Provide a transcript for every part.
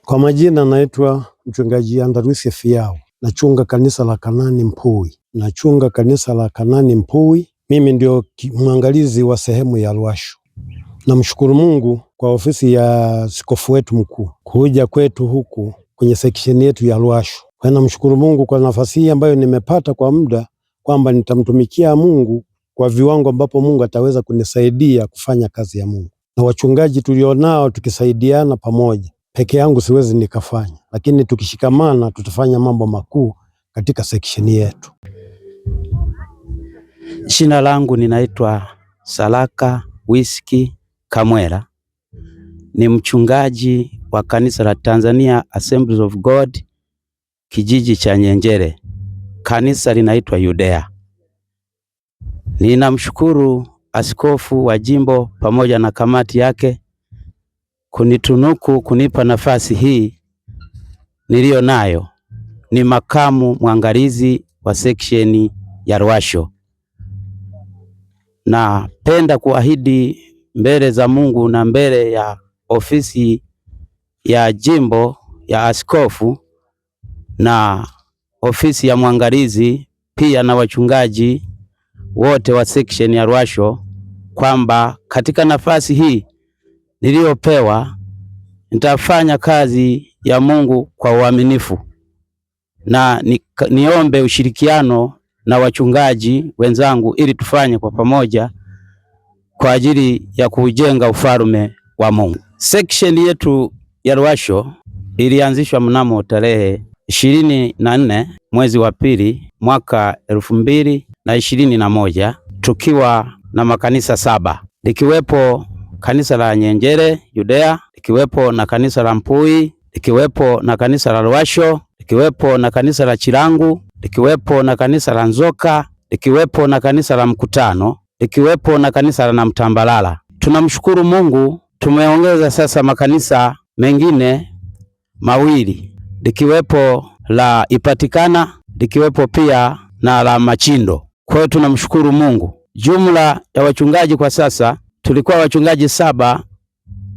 Kwa majina naitwa Mchungaji Andalusi Fiao. Nachunga kanisa la Kanani Mpui. Mimi ndio mwangalizi wa sehemu ya Lwasho. Namshukuru Mungu kwa ofisi ya askofu wetu mkuu kuja kwetu huku kwenye section yetu ya Lwasho. Namshukuru Mungu kwa nafasi hii ambayo nimepata kwa muda, kwamba nitamtumikia Mungu kwa viwango ambapo Mungu ataweza kunisaidia kufanya kazi ya Mungu. Na wachungaji tulionao tukisaidiana pamoja, peke yangu siwezi nikafanya, lakini tukishikamana tutafanya mambo makuu katika section yetu. Jina langu ninaitwa Salaka Whisky Kamwera. Ni mchungaji wa kanisa la Tanzania Assemblies of God kijiji cha Nyenjere. Kanisa linaitwa Yudea. Ninamshukuru askofu wa jimbo pamoja na kamati yake kunipa nafasi hii niliyo nayo. Ni makamu mwangalizi wa section ya Lwasho. Napenda kuahidi mbele za Mungu na mbele ya ofisi ya jimbo ya askofu na ofisi ya mwangalizi pia na wachungaji wote wa section ya Lwasho, kwamba katika nafasi hii niliyopewa nitafanya kazi ya Mungu kwa uaminifu, na niombe ushirikiano na wachungaji wenzangu ili tufanye kwa pamoja kwa ajili ya kujenga ufalme wa Mungu. Section yetu ya Lwasho ilianzishwa mnamo tarehe 24 mwezi wa pili mwaka 2021, tukiwa na makanisa 7, likiwepo kanisa la Nyenjere Yudea, likiwepo na kanisa la Mpui, likiwepo na kanisa la Lwasho, likiwepo na kanisa la Chilangu, likiwepo na kanisa la Nzoka, likiwepo na kanisa la Mkutano, likiwepo na kanisa la Namtambalala. Tunamshukuru Mungu, tumeongeza sasa makanisa mengine mawili, likiwepo la Ipatikana, likiwepo pia na la Machindo. Kwa hiyo tunamshukuru Mungu. Jumla ya wachungaji kwa sasa tulikuwa wachungaji 7,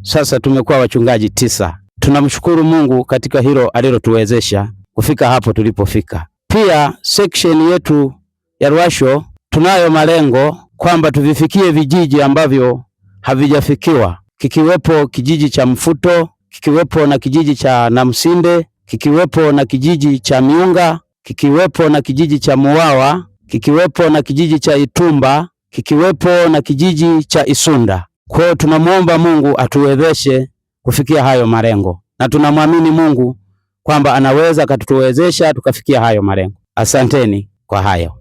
sasa tumekuwa wachungaji 9. Tunamshukuru Mungu katika hilo alilotuwezesha kufika hapo tulipofika. Pia section yetu ya Lwasho tunayo malengo kwamba tuvifikie vijiji ambavyo havijafikiwa, kikiwepo kijiji cha Mfuto, kikiwepo na kijiji cha Namsinde, kikiwepo na kijiji cha Miunga, kikiwepo na kijiji cha Muwawa, kikiwepo na kijiji cha Itumba, kikiwepo na kijiji cha Isunda. Kwa hiyo tunamuomba Mungu atuwezeshe kufikia hayo malengo, na tunamwamini Mungu kwamba anaweza akatuwezesha tukafikia hayo malengo. Asanteni kwa hayo.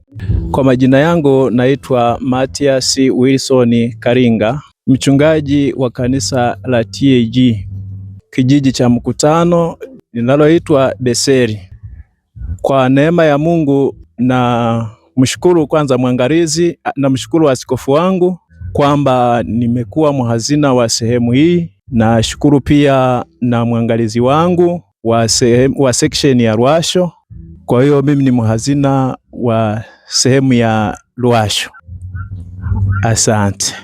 Kwa majina yangu naitwa Matias Wilson Karinga, mchungaji wa kanisa la TAG kijiji cha Mkutano linaloitwa Beseri. Kwa neema ya Mungu na mshukuru kwanza mwangalizi na mshukuru askofu wangu kwamba nimekuwa mhazina wa sehemu hii, na shukuru pia na mwangalizi wangu wa section ya Lwasho. Kwa hiyo mimi ni mhazina wa sehemu ya Lwasho. Asante.